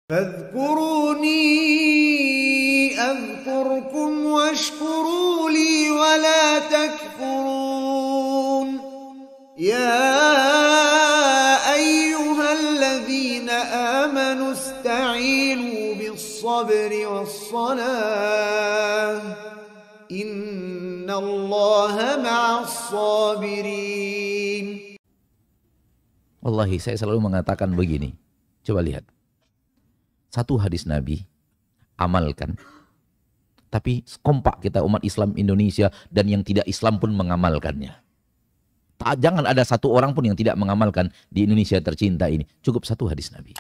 فاذكروني أذكركم واشكروا لي ولا تكفرون يا أيها الذين آمنوا استعينوا بالصبر والصلاة إن الله مع الصابرين. Wallahi saya selalu mengatakan begini. Coba lihat. Satu hadis Nabi, amalkan. Tapi kompak kita umat Islam Indonesia dan yang tidak Islam pun mengamalkannya. Jangan ada satu orang pun yang tidak mengamalkan di Indonesia tercinta ini. Cukup satu hadis Nabi.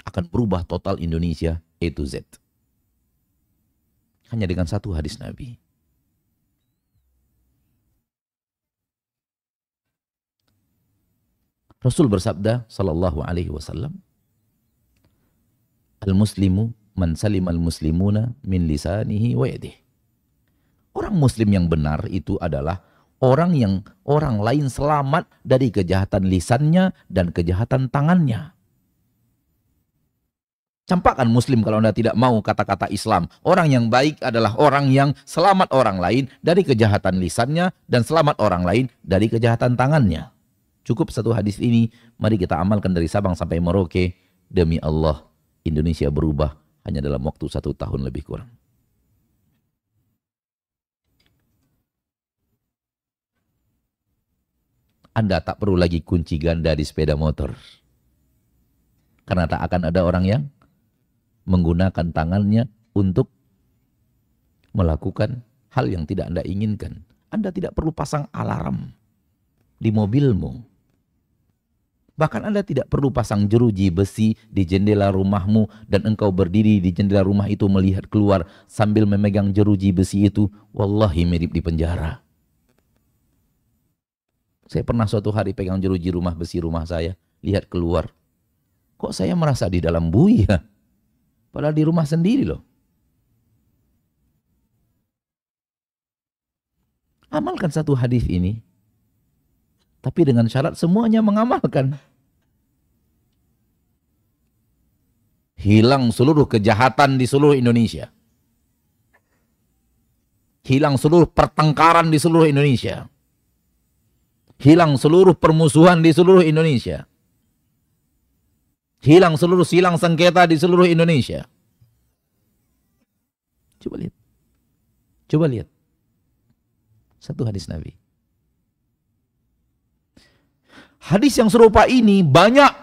Akan berubah total Indonesia A to Z. Hanya dengan satu hadis Nabi. Rasul bersabda sallallahu alaihi wasallam, al-muslimu man salimal muslimuna min lisanihi wa yadihi. Orang muslim yang benar itu adalah orang yang orang lain selamat dari kejahatan lisannya dan kejahatan tangannya. Campakkan muslim kalau Anda tidak mau kata-kata Islam. Orang yang baik adalah orang yang selamat orang lain dari kejahatan lisannya dan selamat orang lain dari kejahatan tangannya. Cukup satu hadis ini, mari kita amalkan dari Sabang sampai Merauke. Demi Allah, Indonesia berubah hanya dalam waktu 1 tahun lebih kurang. Anda tak perlu lagi kunci ganda di sepeda motor. Karena tak akan ada orang yang menggunakan tangannya untuk melakukan hal yang tidak Anda inginkan. Anda tidak perlu pasang alarm di mobilmu. Bahkan Anda tidak perlu pasang jeruji besi di jendela rumahmu dan engkau berdiri di jendela rumah itu melihat keluar sambil memegang jeruji besi itu. Wallahi mirip di penjara. Saya pernah suatu hari pegang jeruji rumah besi rumah saya, lihat keluar. Kok saya merasa di dalam bui ya? Padahal di rumah sendiri loh. Amalkan satu hadis ini. Tapi dengan syarat semuanya mengamalkan. Hilang seluruh kejahatan di seluruh Indonesia. Hilang seluruh pertengkaran di seluruh Indonesia. Hilang seluruh permusuhan di seluruh Indonesia. Hilang seluruh silang sengketa di seluruh Indonesia. Coba lihat. Coba lihat. Satu hadis Nabi. Hadis yang serupa ini banyak.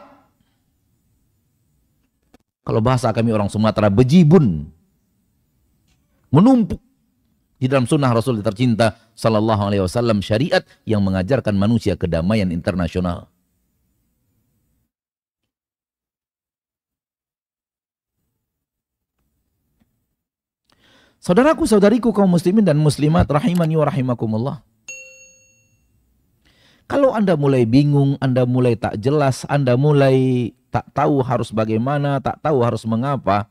Kalau bahasa kami orang Sumatera, bejibun. Menumpuk di dalam sunnah Rasul tercinta sallallahu alaihi wasallam, syariat yang mengajarkan manusia kedamaian internasional. Saudaraku, saudariku kaum muslimin dan muslimat rahimani wa rahimakumullah. Kalau Anda mulai bingung, Anda mulai tak jelas, Anda mulai tak tahu harus bagaimana, tak tahu harus mengapa,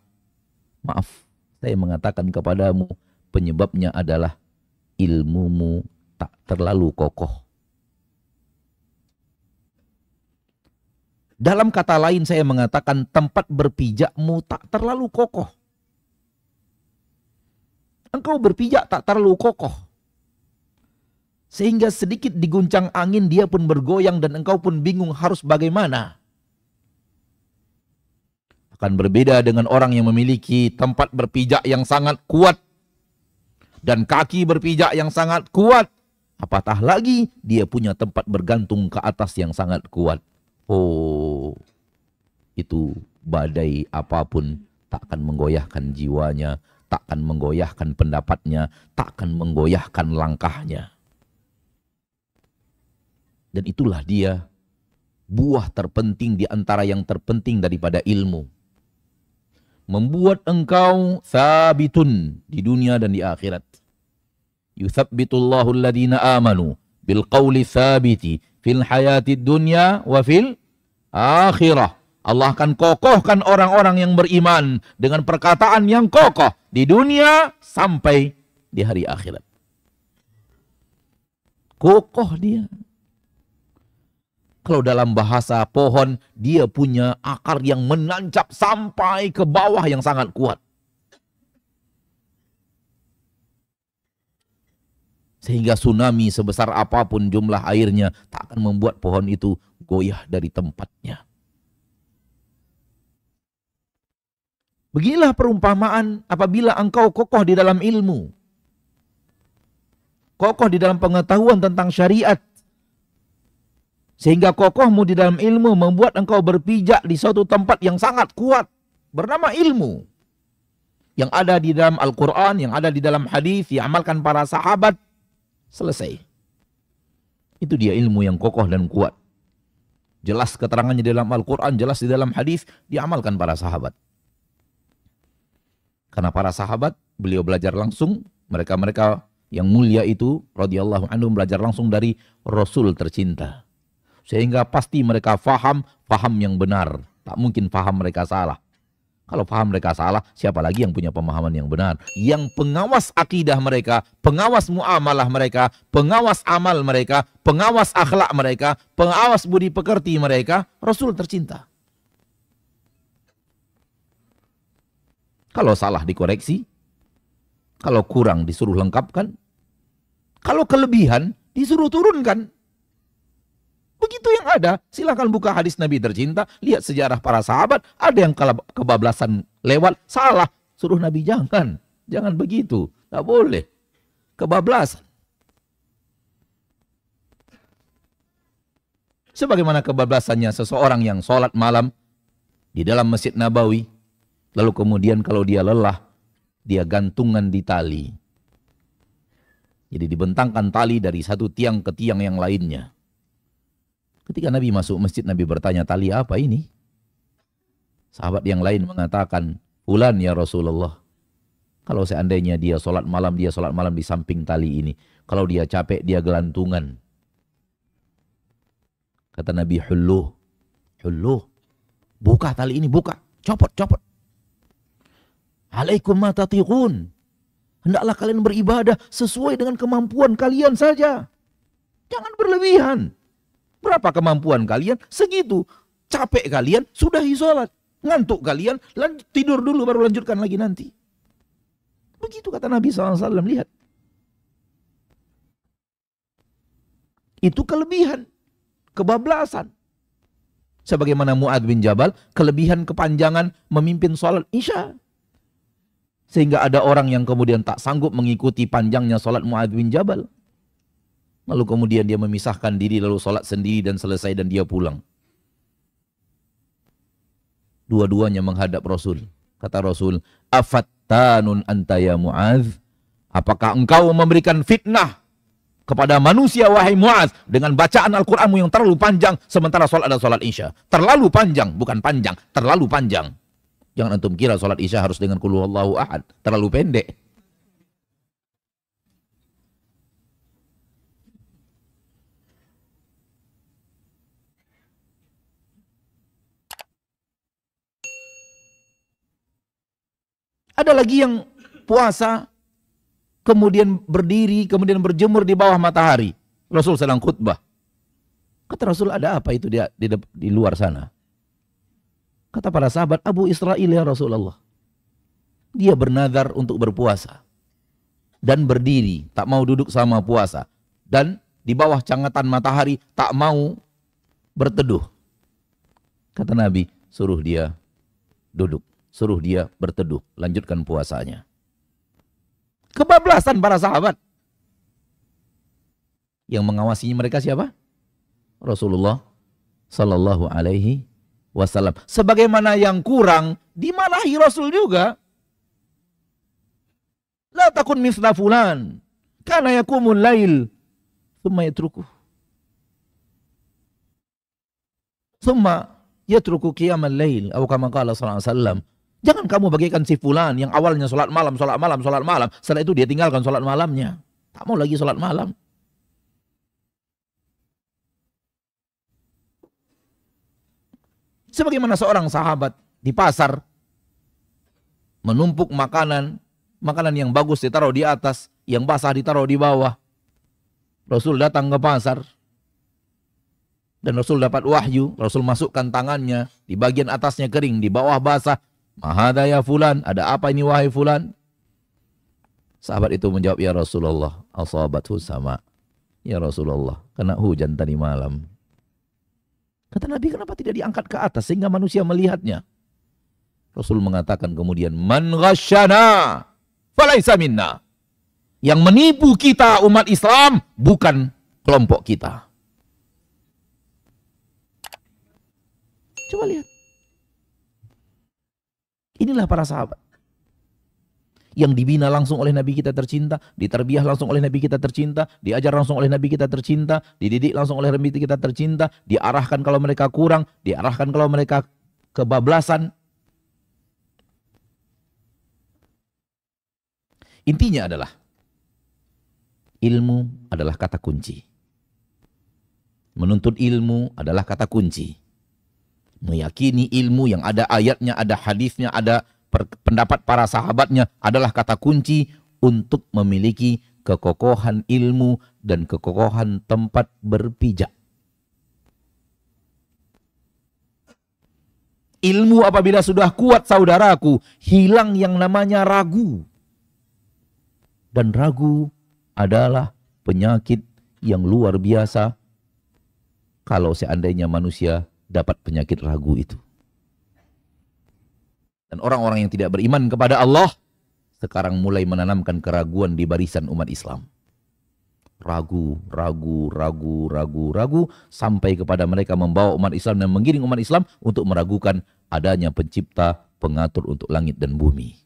maaf, saya mengatakan kepadamu, penyebabnya adalah ilmumu tak terlalu kokoh. Dalam kata lain saya mengatakan tempat berpijakmu tak terlalu kokoh. Engkau berpijak tak terlalu kokoh. Sehingga sedikit diguncang angin dia pun bergoyang dan engkau pun bingung harus bagaimana. Akan berbeda dengan orang yang memiliki tempat berpijak yang sangat kuat. Dan kaki berpijak yang sangat kuat. Apatah lagi dia punya tempat bergantung ke atas yang sangat kuat. Oh, itu badai apapun tak akan menggoyahkan jiwanya. Tak akan menggoyahkan pendapatnya. Tak akan menggoyahkan langkahnya. Dan itulah dia buah terpenting di antara yang terpenting daripada ilmu. Membuat engkau sabitun di dunia dan di akhirat. Yuthabbitullahu alladhina amanu bil qawli thabiti fil hayatid dunya wa fil akhirah. Allah akan kokohkan orang-orang yang beriman dengan perkataan yang kokoh di dunia sampai di hari akhirat. Kokoh dia. Kalau dalam bahasa pohon, dia punya akar yang menancap sampai ke bawah yang sangat kuat. Sehingga tsunami sebesar apapun jumlah airnya tak akan membuat pohon itu goyah dari tempatnya. Beginilah perumpamaan apabila engkau kokoh di dalam ilmu. Kokoh di dalam pengetahuan tentang syariat. Sehingga kokohmu di dalam ilmu membuat engkau berpijak di suatu tempat yang sangat kuat. Bernama ilmu. Yang ada di dalam Al-Quran, yang ada di dalam hadis, diamalkan para sahabat. Selesai. Itu dia ilmu yang kokoh dan kuat. Jelas keterangannya di dalam Al-Quran, jelas di dalam hadis, diamalkan para sahabat. Karena para sahabat, beliau belajar langsung, mereka-mereka yang mulia itu, radhiyallahu anhum, belajar langsung dari Rasul tercinta. Sehingga pasti mereka faham yang benar. Tak mungkin faham mereka salah. Kalau faham mereka salah, siapa lagi yang punya pemahaman yang benar? Yang pengawas akidah mereka, pengawas muamalah mereka, pengawas amal mereka, pengawas akhlak mereka, pengawas budi pekerti mereka, Rasul tercinta. Kalau salah dikoreksi, kalau kurang disuruh lengkapkan, kalau kelebihan disuruh turunkan. Begitu yang ada. Silakan buka hadis Nabi tercinta, lihat sejarah para sahabat, ada yang kebablasan lewat, salah. Suruh Nabi jangan begitu. Tak boleh. Kebablasan. Sebagaimana kebablasannya seseorang yang sholat malam di dalam Masjid Nabawi, lalu kemudian kalau dia lelah, dia gantungan di tali. Jadi dibentangkan tali dari satu tiang ke tiang yang lainnya. Ketika Nabi masuk masjid, Nabi bertanya, tali apa ini? Sahabat yang lain mengatakan, fulan ya Rasulullah. Kalau seandainya dia sholat malam di samping tali ini. Kalau dia capek, dia gelantungan. Kata Nabi, hulluh. Buka tali ini, buka. Copot. Alaikum ma tatiqun. Hendaklah kalian beribadah sesuai dengan kemampuan kalian saja. Jangan berlebihan. Berapa kemampuan kalian? Segitu. Capek kalian, sudahi sholat. Ngantuk kalian, tidur dulu baru lanjutkan lagi nanti. Begitu kata Nabi SAW, lihat. Itu kelebihan. Kebablasan. Sebagaimana Mu'adz bin Jabal, kelebihan kepanjangan memimpin sholat Isya. Sehingga ada orang yang kemudian tak sanggup mengikuti panjangnya sholat Mu'adz bin Jabal. Lalu kemudian dia memisahkan diri, lalu sholat sendiri dan selesai dan dia pulang. Dua-duanya menghadap Rasul. Kata Rasul, afattanun anta ya Mu'adz? Apakah engkau memberikan fitnah kepada manusia wahai Mu'adz dengan bacaan Al-Quranmu yang terlalu panjang sementara sholat ada sholat Isya? Terlalu panjang, bukan panjang, terlalu panjang. Jangan antum kira sholat Isya harus dengan qul huwallahu ahad, terlalu pendek. Ada lagi yang puasa, kemudian berdiri, kemudian berjemur di bawah matahari. Rasul sedang khutbah. Kata Rasul, ada apa itu di luar sana? Kata para sahabat, Abu Israil ya Rasulullah. Dia bernazar untuk berpuasa. Dan berdiri, tak mau duduk sama puasa. Dan di bawah cangatan matahari, tak mau berteduh. Kata Nabi, suruh dia duduk. Suruh dia berteduh, lanjutkan puasanya. Kebablasan para sahabat. Yang mengawasinya mereka siapa? Rasulullah Sallallahu Alaihi Wasallam. Sebagaimana yang kurang, dimarahi Rasul juga. La takun misla fulan, kana yakumul lail, thumma yatrukuh. Thumma yatruku qiyamal lail, atau kama qala sallallahu alaihi wasallam. Jangan kamu bagikan si fulan yang awalnya sholat malam. Setelah itu dia tinggalkan sholat malamnya. Tak mau lagi sholat malam. Sebagaimana seorang sahabat di pasar menumpuk makanan yang bagus ditaruh di atas, yang basah ditaruh di bawah. Rasul datang ke pasar. Dan Rasul dapat wahyu, Rasul masukkan tangannya, di bagian atasnya kering, di bawah basah. Mahada ya fulan, ada apa ini wahai fulan? Sahabat itu menjawab, ya Rasulullah, asabathu sama. Ya Rasulullah, kena hujan tadi malam. Kata Nabi, kenapa tidak diangkat ke atas sehingga manusia melihatnya? Rasul mengatakan kemudian, man ghasyana falaisa minna. Yang menipu kita umat Islam bukan kelompok kita. Coba lihat. Inilah para sahabat. Yang dibina langsung oleh Nabi kita tercinta, ditarbiyah langsung oleh Nabi kita tercinta, diajar langsung oleh Nabi kita tercinta, dididik langsung oleh Nabi kita tercinta, diarahkan kalau mereka kurang, diarahkan kalau mereka kebablasan. Intinya adalah, ilmu adalah kata kunci. Menuntut ilmu adalah kata kunci. Meyakini ilmu yang ada ayatnya, ada hadisnya, ada pendapat para sahabatnya adalah kata kunci untuk memiliki kekokohan ilmu dan kekokohan tempat berpijak. Ilmu apabila sudah kuat, saudaraku, hilang yang namanya ragu. Dan ragu adalah penyakit yang luar biasa kalau seandainya manusia dapat penyakit ragu itu. Dan orang-orang yang tidak beriman kepada Allah sekarang mulai menanamkan keraguan di barisan umat Islam. Ragu sampai kepada mereka membawa umat Islam dan menggiring umat Islam untuk meragukan adanya pencipta, pengatur untuk langit dan bumi.